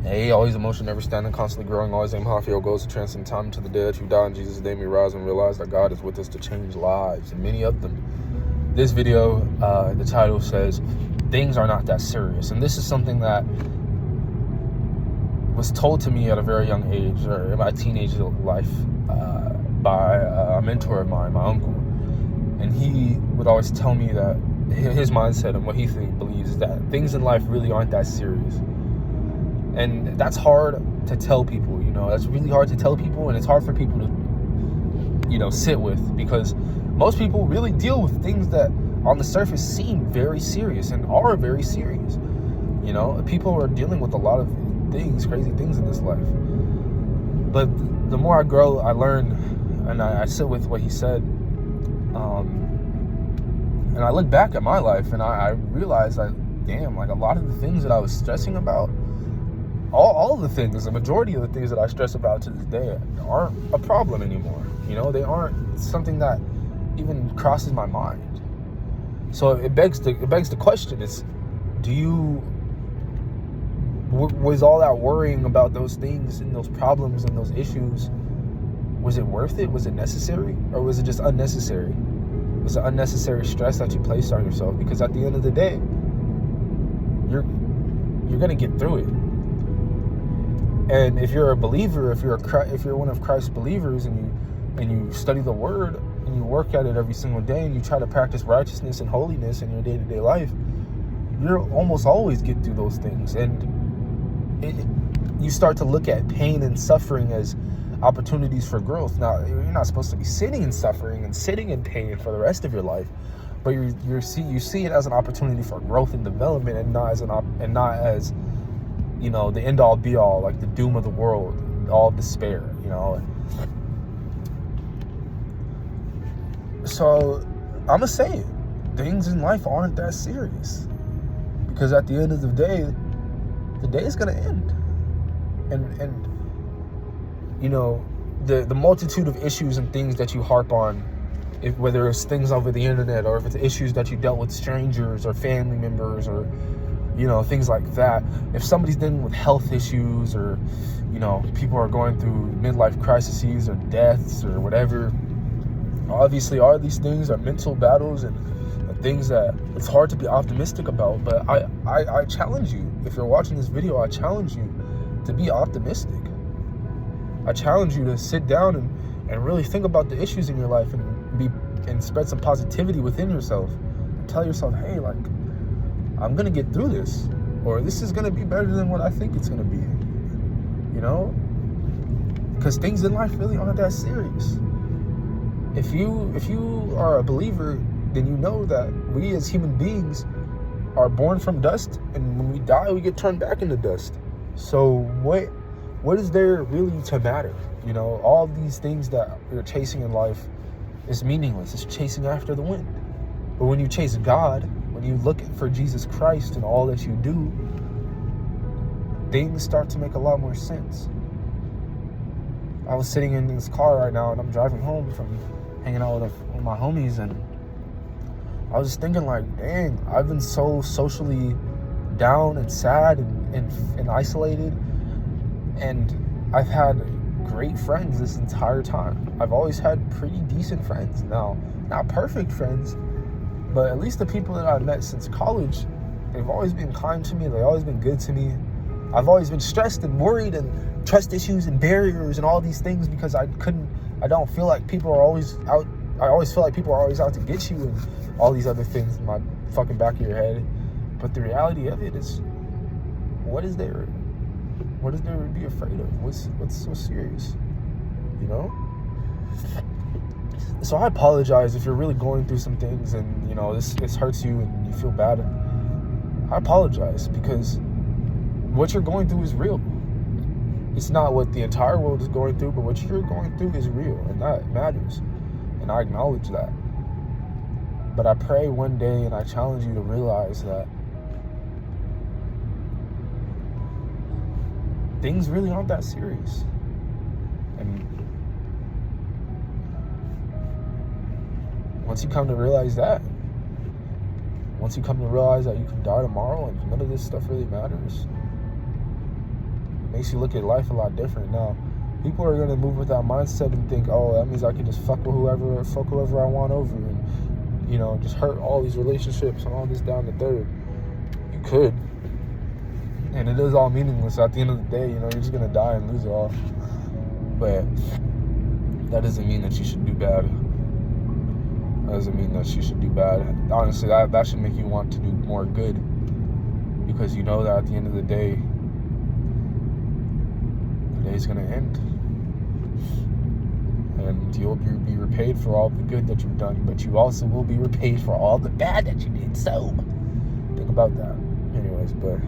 A, always emotion, never standing, constantly growing, always aim high for your goals to transcend time into the dead. You die in Jesus' name, we rise and realize that God is with us to change lives, and many of them. This video, the title says, things are not that serious. And this is something that was told to me at a very young age, or in my teenage life, by a mentor of mine, my uncle. And he would always tell me that his mindset and what he believes is that things in life really aren't that serious. And that's hard to tell people, you know, that's really hard to tell people, and it's hard for people to, you know, sit with, because most people really deal with things that on the surface seem very serious and are very serious. You know, people are dealing with a lot of things, crazy things in this life. But the more I grow, I learn, and I sit with what he said. And I look back at my life and I realize that, damn, like a lot of the things that I was stressing about, all of the things, the majority of the things that I stress about to this day aren't a problem anymore. You know, they aren't something that even crosses my mind. So it begs the question is, was all that worrying about those things and those problems and those issues, was it worth it? Was it necessary? Or was it just unnecessary? Was it unnecessary stress that you placed on yourself? Because at the end of the day, you're gonna get through it. And if you're a believer, if you're one of Christ's believers, and you study the Word and you work at it every single day, and you try to practice righteousness and holiness in your day-to-day life, you'll almost always get through those things. And you start to look at pain and suffering as opportunities for growth. Now, you're not supposed to be sitting in suffering and sitting in pain for the rest of your life, but you see it as an opportunity for growth and development, and not as you know, the end all be all, like the doom of the world, all despair. You know. So I'm gonna say it. Things in life aren't that serious, because at the end of the day is gonna end. And you know, the multitude of issues and things that you harp on, whether it's things over the internet, or if it's issues that you dealt with strangers or family members, or, you know, things like that. If somebody's dealing with health issues, or, you know, people are going through midlife crises or deaths or whatever, obviously all of these things are mental battles and things that it's hard to be optimistic about. But I challenge you, if you're watching this video, I challenge you to be optimistic. I challenge you to sit down and really think about the issues in your life, and spread some positivity within yourself, and tell yourself, hey, like, I'm gonna get through this, or this is gonna be better than what I think it's gonna be. You know, because things in life really aren't that serious. If you are a believer, then you know that we as human beings are born from dust, and when we die, we get turned back into dust. So what is there really to matter? You know, all these things that you're chasing in life is meaningless. It's chasing after the wind. But when you chase God, when you look for Jesus Christ in all that you do, things start to make a lot more sense. I was sitting in this car right now, and I'm driving home from hanging out with my homies, and I was just thinking, like, dang, I've been so socially down and sad and isolated, and I've had great friends this entire time. I've always had pretty decent friends. Now, not perfect friends, but at least the people that I've met since college, they've always been kind to me. They've always been good to me. I've always been stressed and worried, and trust issues and barriers and all these things, because I don't feel like people are always out. I always feel like people are always out to get you, and all these other things in my fucking back of your head. But the reality of it is, what is there to be afraid of? What's so serious? You know? So I apologize if you're really going through some things, and, you know, this hurts you and you feel bad. I apologize, because what you're going through is real. It's not what the entire world is going through, but what you're going through is real, and that matters. And I acknowledge that. But I pray one day, and I challenge you to realize that things really aren't that serious. And once you come to realize that, once you come to realize that you can die tomorrow and none of this stuff really matters, makes you look at life a lot different. Now, people are gonna move with that mindset and think, oh, that means I can just fuck whoever I want over, and just hurt all these relationships and all this down the third. You could, and it is all meaningless at the end of the day. You're just gonna die and lose it all. But that doesn't mean that you should do bad. That doesn't mean that you should do bad. Honestly, that should make you want to do more good, because you know that at the end of the day, the day's gonna end, and you'll be repaid for all the good that you've done, but you also will be repaid for all the bad that you did. So think about that. Anyways, but